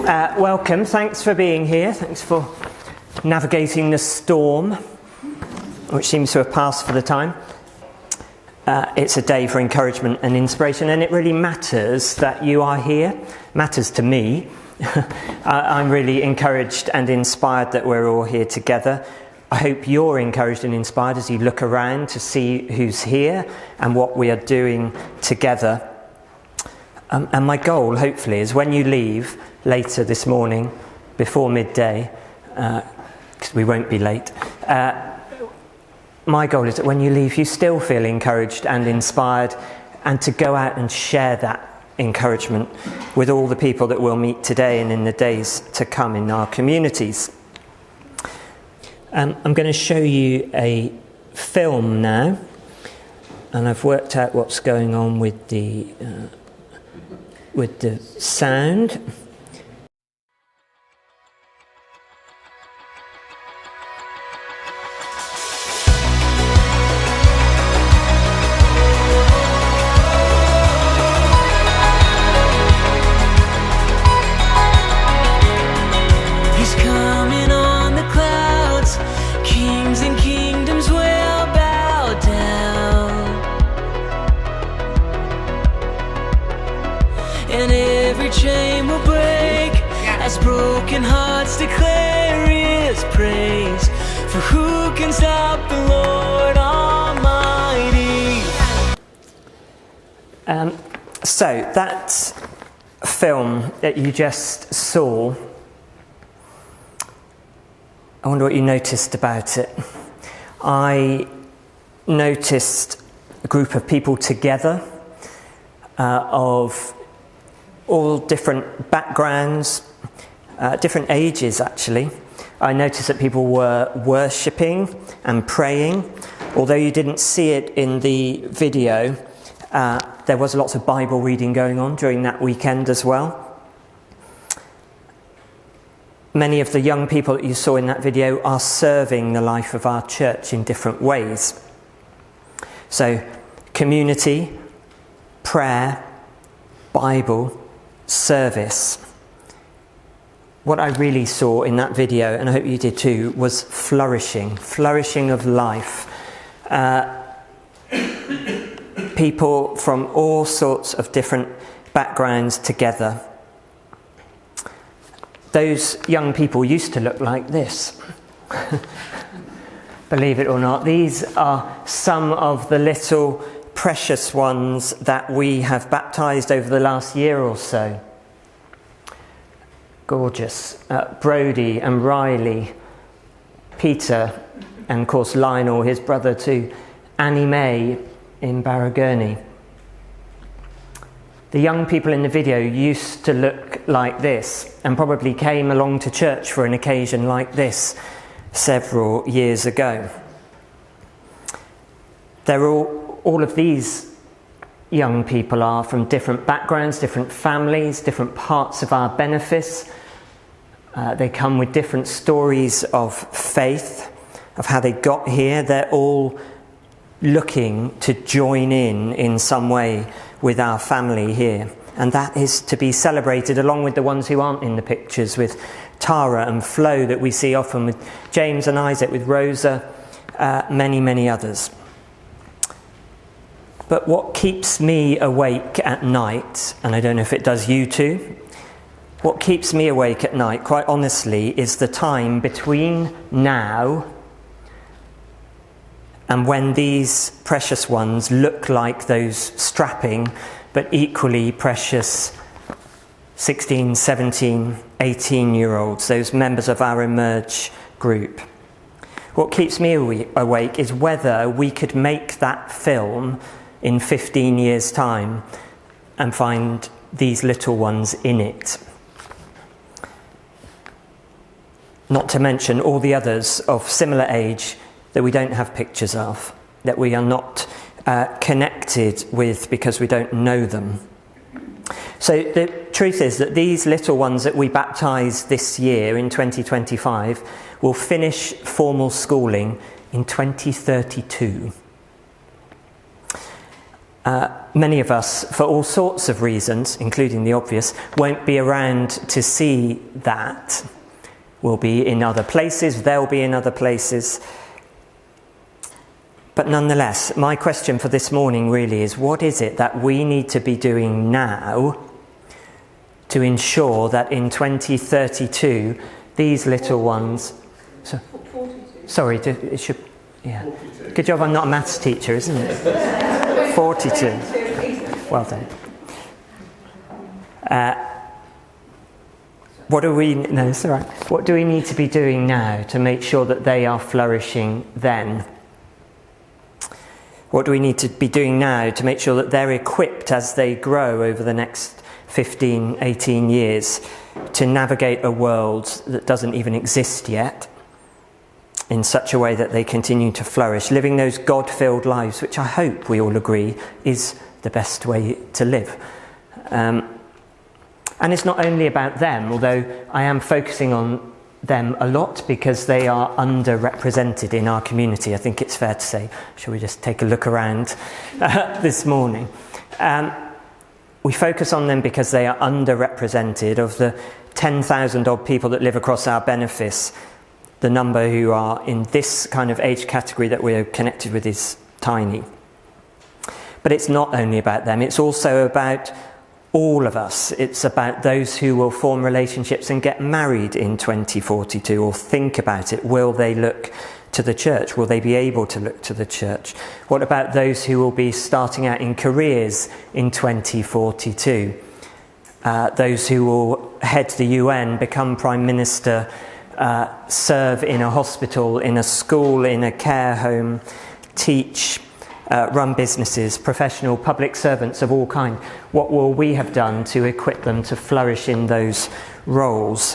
Welcome, thanks for being here, thanks for navigating the storm, which seems to have passed for the time. It's a day for encouragement and inspiration, and it really matters that you are here. It matters to me. I'm really encouraged and inspired that we're all here together. I hope you're encouraged and inspired as you look around to see who's here and what we are doing together. And my goal, hopefully, is when you leave later this morning, before midday, because we won't be late, my goal is that when you leave, you still feel encouraged and inspired, and to go out and share that encouragement with all the people that we'll meet today and in the days to come in our communities. I'm going to show you a film now, and I've worked out what's going on with the sound. And every chain will break as broken hearts declare His praise. For who can stop the Lord Almighty? So that film that you just saw, I wonder what you noticed about it. I noticed a group of people together of all different backgrounds, different ages actually. I noticed that people were worshipping and praying. Although you didn't see it in the video, there was lots of Bible reading going on during that weekend as well. Many of the young people that you saw in that video are serving the life of our church in different ways. So, community, prayer, Bible, service. What I really saw in that video, and I hope you did too, was flourishing of life. People from all sorts of different backgrounds together. Those young people used to look like this. Believe it or not, these are some of the little precious ones that we have baptised over the last year or so. Gorgeous. Brodie and Riley, Peter, and of course Lionel, his brother too, Annie Mae in Barragurney. The young people in the video used to look like this and probably came along to church for an occasion like this several years ago. All of these young people are from different backgrounds, different families, different parts of our benefice. They come with different stories of faith, of how they got here. They're all looking to join in some way with our family here. And that is to be celebrated along with the ones who aren't in the pictures, with Tara and Flo that we see often, with James and Isaac, with Rosa, many, many others. But what keeps me awake at night, and I don't know if it does you too, what keeps me awake at night, quite honestly, is the time between now and when these precious ones look like those strapping but equally precious 16, 17, 18-year-olds, those members of our Emerge group. What keeps me awake is whether we could make that film in 15 years' time and find these little ones in it. Not to mention all the others of similar age that we don't have pictures of, that we are not connected with because we don't know them. So the truth is that these little ones that we baptise this year in 2025 will finish formal schooling in 2032. Many of us, for all sorts of reasons, including the obvious, won't be around to see that. We'll be in other places, they'll be in other places. But nonetheless, my question for this morning really is, what is it that we need to be doing now to ensure that in 2032, these little ones... Sorry, it should... Yeah. Good job I'm not a maths teacher, isn't it? 42. Well done. What do we... No, it's all right. What do we need to be doing now to make sure that they are flourishing then? What do we need to be doing now to make sure that they're equipped as they grow over the next 15, 18 years to navigate a world that doesn't even exist yet in such a way that they continue to flourish, living those God-filled lives, which I hope we all agree is the best way to live. And it's not only about them, although I am focusing on them a lot because they are underrepresented in our community. I think it's fair to say. Shall we just take a look around this morning? We focus on them because they are underrepresented. Of the 10,000 odd people that live across our benefice, the number who are in this kind of age category that we're connected with is tiny. But it's not only about them, it's also about all of us. It's about those who will form relationships and get married in 2042 or think about it. Will they look to the church? Will they be able to look to the church? What about those who will be starting out in careers in 2042? Those who will head to the UN, become Prime Minister, serve in a hospital, in a school, in a care home, teach, run businesses, professional public servants of all kinds. What will we have done to equip them to flourish in those roles?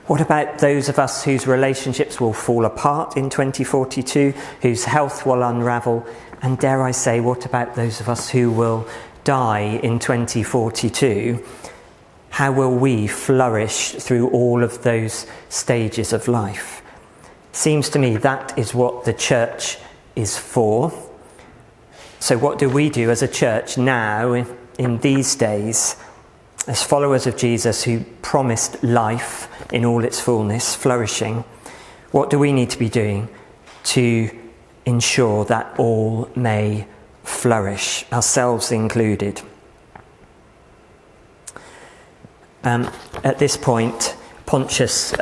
What about those of us whose relationships will fall apart in 2042, whose health will unravel? And dare I say, what about those of us who will die in 2042? How will we flourish through all of those stages of life? Seems to me that is what the church is for. So what do we do as a church now, in these days, as followers of Jesus who promised life in all its fullness, flourishing? What do we need to be doing to ensure that all may flourish, ourselves included? At this point, Pontius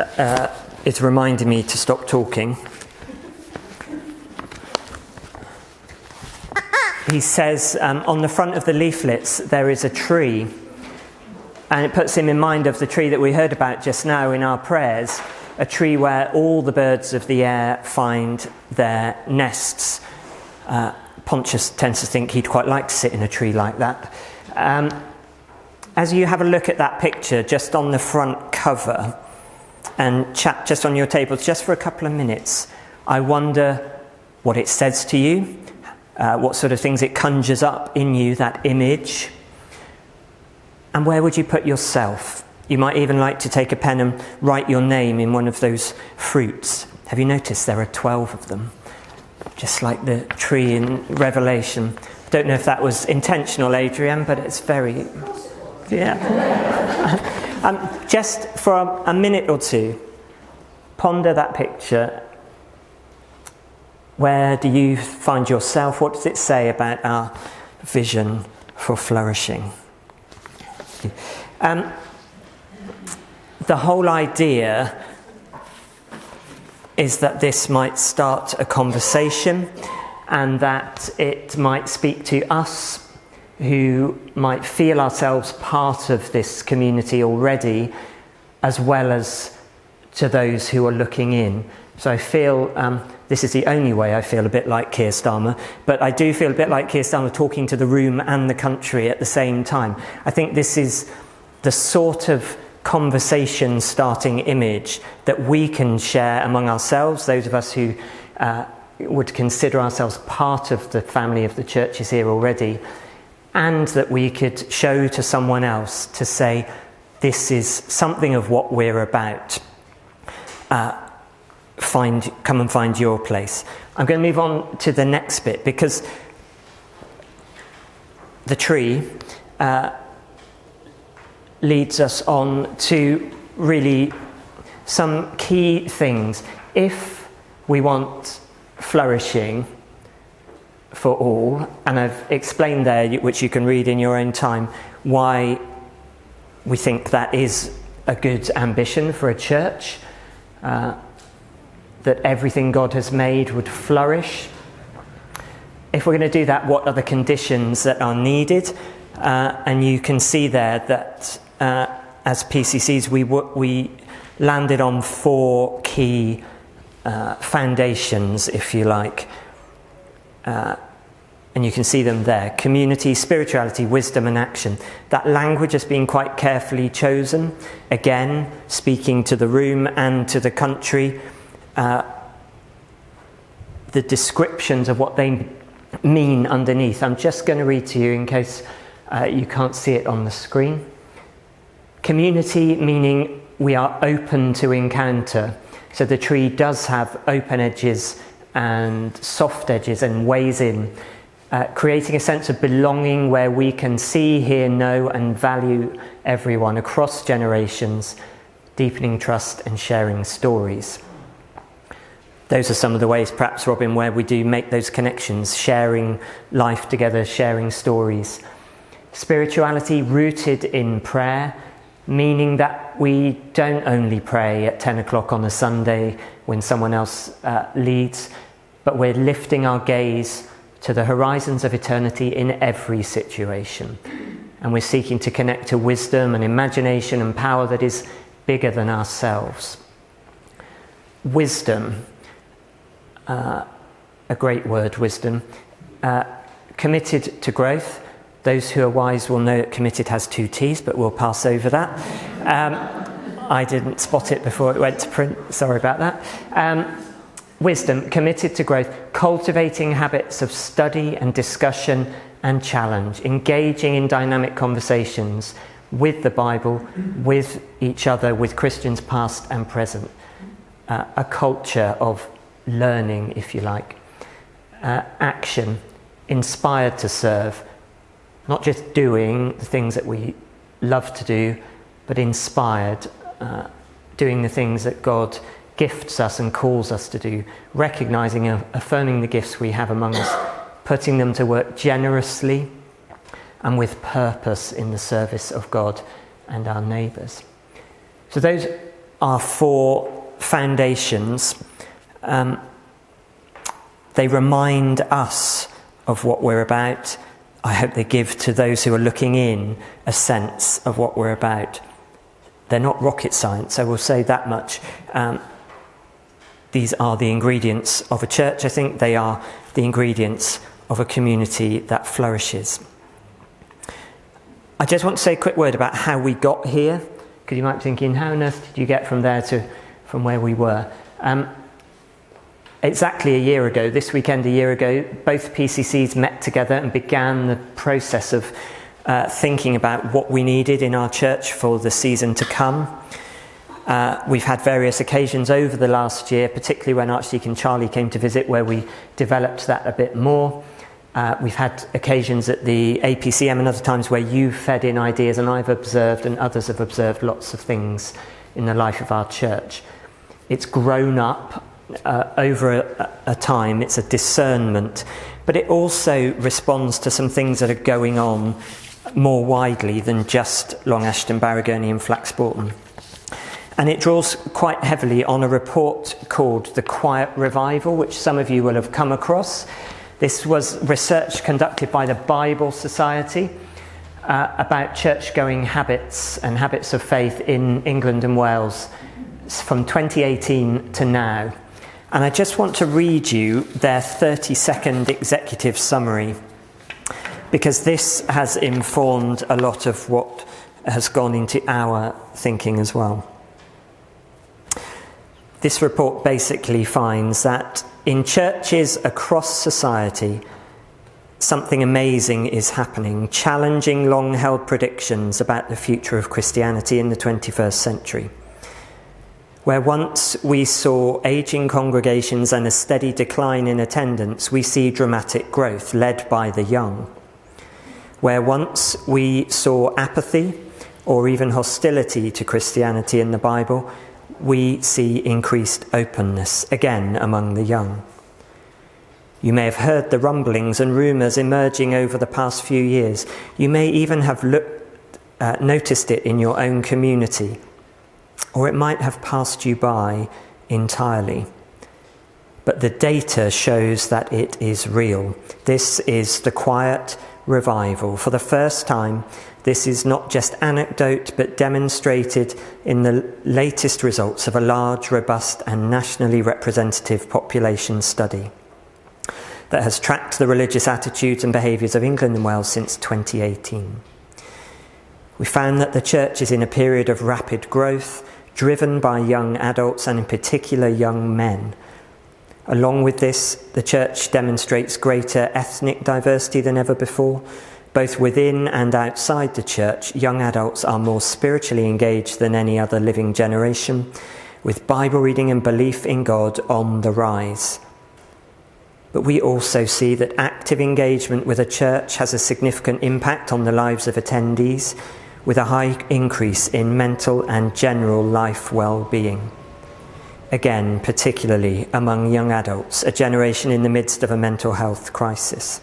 is reminding me to stop talking. He says on the front of the leaflets there is a tree, and it puts him in mind of the tree that we heard about just now in our prayers, a tree where all the birds of the air find their nests. Pontius tends to think he'd quite like to sit in a tree like that. As you have a look at that picture just on the front cover and chat just on your tables just for a couple of minutes, I wonder what it says to you, what sort of things it conjures up in you, that image, and where would you put yourself? You might even like to take a pen and write your name in one of those fruits. Have you noticed there are 12 of them? Just like the tree in Revelation. I don't know if that was intentional, Adrian, but it's very... Yeah. Just for a minute or two, ponder that picture. Where do you find yourself? What does it say about our vision for flourishing? The whole idea is that this might start a conversation and that it might speak to us who might feel ourselves part of this community already, as well as to those who are looking in. So I feel, this is the only way I feel a bit like Keir Starmer, but I do feel a bit like Keir Starmer talking to the room and the country at the same time. I think this is the sort of conversation starting image that we can share among ourselves, those of us who would consider ourselves part of the family of the churches here already, and that we could show to someone else to say, this is something of what we're about. Come and find your place. I'm going to move on to the next bit, because the tree leads us on to really some key things. If we want flourishing for all, and I've explained there, which you can read in your own time, why we think that is a good ambition for a church, that everything God has made would flourish. If we're going to do that, what are the conditions that are needed? And you can see there that as PCCs we landed on 4 key foundations, if you like. And you can see them there: community, spirituality, wisdom and action. That language has been quite carefully chosen, again speaking to the room and to the country. The descriptions of what they mean underneath, I'm just going to read to you in case you can't see it on the screen. Community, meaning we are open to encounter. So the tree does have open edges and soft edges and ways in, creating a sense of belonging where we can see, hear, know and value everyone across generations, deepening trust and sharing stories. Those are some of the ways, perhaps, Robin, where we do make those connections, sharing life together, sharing stories. Spirituality rooted in prayer, meaning that we don't only pray at 10 o'clock on a Sunday when someone else leads, but we're lifting our gaze to the horizons of eternity in every situation. And we're seeking to connect to wisdom and imagination and power that is bigger than ourselves. Wisdom, a great word, wisdom. Committed to growth. Those who are wise will know that committed has 2 T's, but we'll pass over that. I didn't spot it before it went to print, sorry about that. Wisdom, committed to growth, cultivating habits of study and discussion and challenge, engaging in dynamic conversations with the Bible, with each other, with Christians past and present. A culture of learning, if you like. Action, inspired to serve, not just doing the things that we love to do, but inspired, doing the things that God gifts us and calls us to do, recognising and affirming the gifts we have among us, putting them to work generously and with purpose in the service of God and our neighbours. So those are 4 foundations. They remind us of what we're about. I hope they give to those who are looking in a sense of what we're about. They're not rocket science, I will say that much. These are the ingredients of a church. I think they are the ingredients of a community that flourishes. I just want to say a quick word about how we got here, because you might be thinking, how on earth did you get from there to from where we were? Exactly a year ago, this weekend a year ago, both PCCs met together and began the process of thinking about what we needed in our church for the season to come. We've had various occasions over the last year, particularly when Archdeacon Charlie came to visit, where we developed that a bit more. We've had occasions at the APCM and other times where you've fed in ideas, and I've observed and others have observed lots of things in the life of our church. It's grown up over a time. It's a discernment, but it also responds to some things that are going on more widely than just Long Ashton, Barragoni and Flaxbourton. And it draws quite heavily on a report called The Quiet Revival, which some of you will have come across. This was research conducted by the Bible Society about church-going habits and habits of faith in England and Wales from 2018 to now. And I just want to read you their 30-second executive summary, because this has informed a lot of what has gone into our thinking as well. This report basically finds that in churches across society, something amazing is happening, challenging long-held predictions about the future of Christianity in the 21st century. Where once we saw ageing congregations and a steady decline in attendance, we see dramatic growth led by the young. Where once we saw apathy or even hostility to Christianity in the Bible, we see increased openness again among the young. You may have heard the rumblings and rumours emerging over the past few years. You may even have noticed it in your own community, or it might have passed you by entirely. But the data shows that it is real. This is the quiet revival. For the first time, this is not just anecdote, but demonstrated in the latest results of a large, robust and nationally representative population study that has tracked the religious attitudes and behaviours of England and Wales since 2018. We found that the church is in a period of rapid growth, driven by young adults and in particular young men. Along with this, the church demonstrates greater ethnic diversity than ever before. Both within and outside the church, young adults are more spiritually engaged than any other living generation, with Bible reading and belief in God on the rise. But we also see that active engagement with a church has a significant impact on the lives of attendees, with a high increase in mental and general life well-being. Again, particularly among young adults, a generation in the midst of a mental health crisis.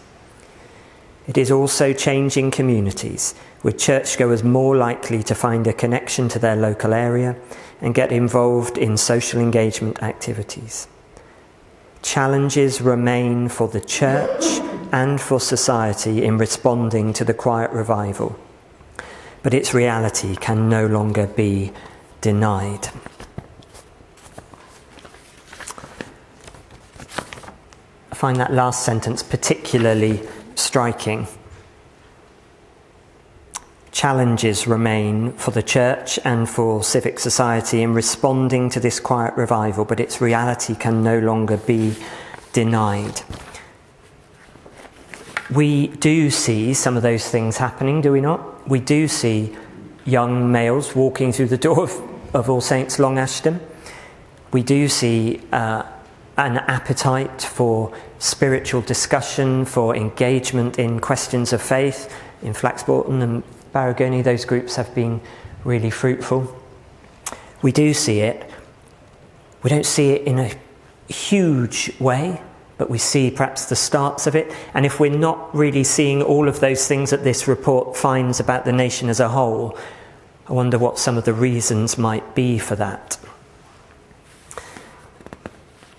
It is also changing communities, with churchgoers more likely to find a connection to their local area and get involved in social engagement activities. Challenges remain for the church and for society in responding to the quiet revival, but its reality can no longer be denied. I find that last sentence particularly striking. Challenges remain for the church and for civic society in responding to this quiet revival, but its reality can no longer be denied. We do see some of those things happening, do we not? We do see young males walking through the door of All Saints Long Ashton. We do see an appetite for spiritual discussion, for engagement in questions of faith. In Flaxbourton and Barragoni, those groups have been really fruitful. We do see it. We don't see it in a huge way, but we see perhaps the starts of it. And if we're not really seeing all of those things that this report finds about the nation as a whole, I wonder what some of the reasons might be for that.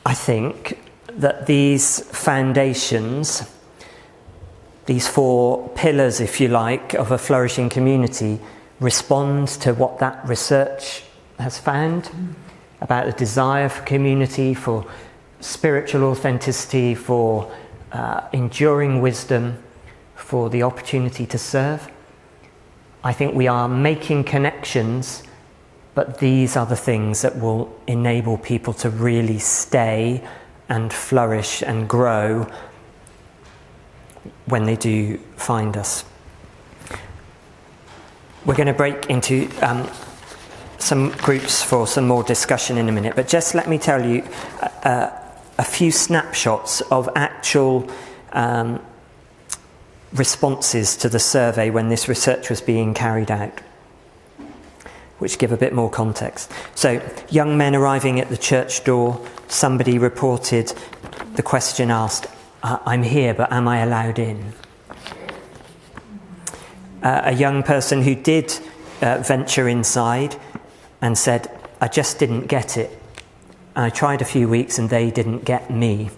I think that these foundations, these four pillars, if you like, of a flourishing community respond to what that research has found about the desire for community, for spiritual authenticity, for enduring wisdom, for the opportunity to serve. I think we are making connections, but these are the things that will enable people to really stay and flourish and grow when they do find us. We're going to break into some groups for some more discussion in a minute, but just let me tell you a few snapshots of actual responses to the survey when this research was being carried out, which give a bit more context. So, young men arriving at the church door, somebody reported the question asked, I'm here, but am I allowed in? A young person who did venture inside and said, I just didn't get it. I tried a few weeks and they didn't get me.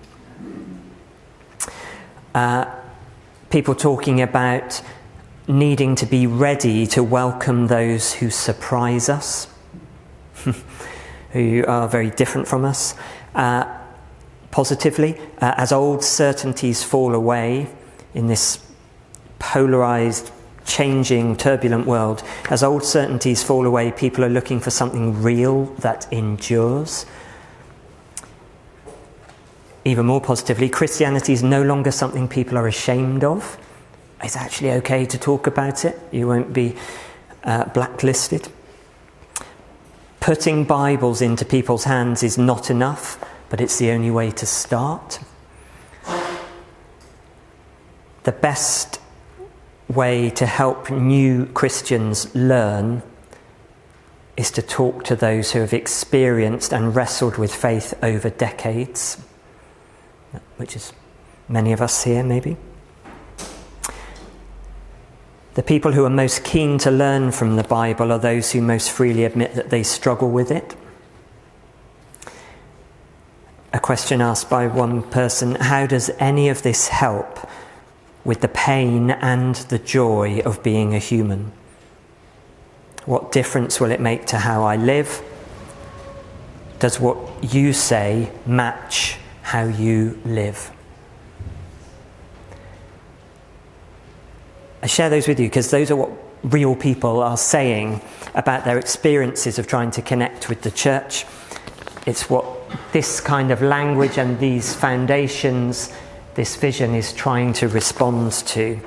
People talking about needing to be ready to welcome those who surprise us, who are very different from us. Positively, as old certainties fall away in this polarised, changing, turbulent world, as old certainties fall away, people are looking for something real that endures. Even more positively, Christianity is no longer something people are ashamed of. It's actually okay to talk about it. You won't be blacklisted. Putting Bibles into people's hands is not enough, but it's the only way to start. The best way to help new Christians learn is to talk to those who have experienced and wrestled with faith over decades, which is many of us here maybe. The people who are most keen to learn from the Bible are those who most freely admit that they struggle with it. A question asked by one person: how does any of this help with the pain and the joy of being a human? What difference will it make to how I live? Does what you say match how you live? I share those with you because those are what real people are saying about their experiences of trying to connect with the church. It's what this kind of language and these foundations, this vision is trying to respond to.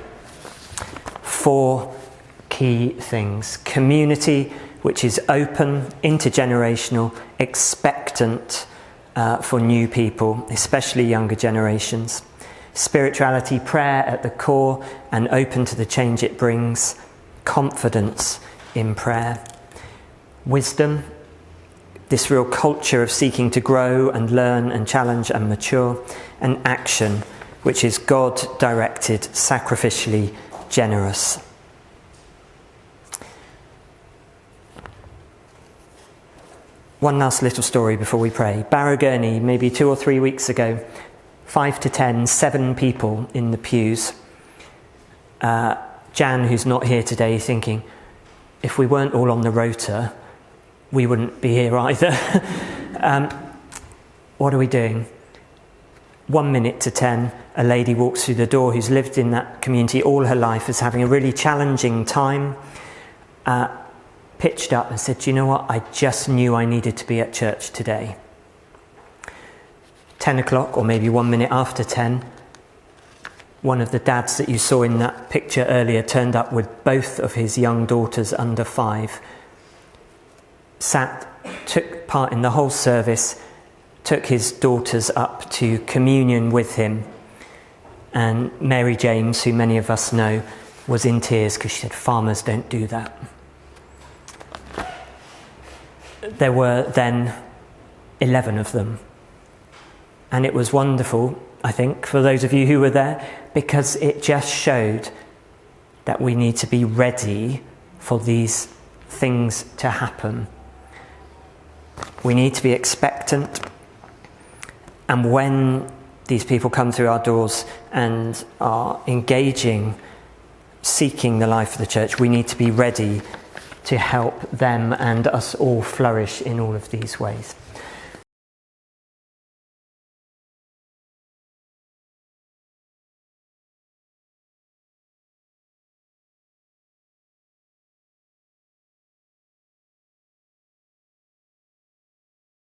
4 key things. Community, which is open, intergenerational, expectant for new people, especially younger generations. Spirituality, prayer at the core and open to the change it brings. Confidence in prayer. Wisdom, this real culture of seeking to grow and learn and challenge and mature. And action, which is God-directed, sacrificially generous. One last little story before we pray. Barrow Gurney, maybe 2 or 3 weeks ago, 5 to 10, 7 people in the pews. Jan, who's not here today, thinking, if we weren't all on the rota, we wouldn't be here either. What are we doing? 1 minute to 10, a lady walks through the door who's lived in that community all her life, is having a really challenging time, pitched up and said, do you know what? I just knew I needed to be at church today. 10 o'clock, or maybe 1 minute after 10, one of the dads that you saw in that picture earlier turned up with both of his young daughters under 5, took part in the whole service, took his daughters up to communion with him, and Mary James, who many of us know, was in tears because she said, farmers don't do that. There were then 11 of them. And it was wonderful, I think, for those of you who were there, because it just showed that we need to be ready for these things to happen. We need to be expectant. And when these people come through our doors and are engaging, seeking the life of the church, we need to be ready to help them and us all flourish in all of these ways.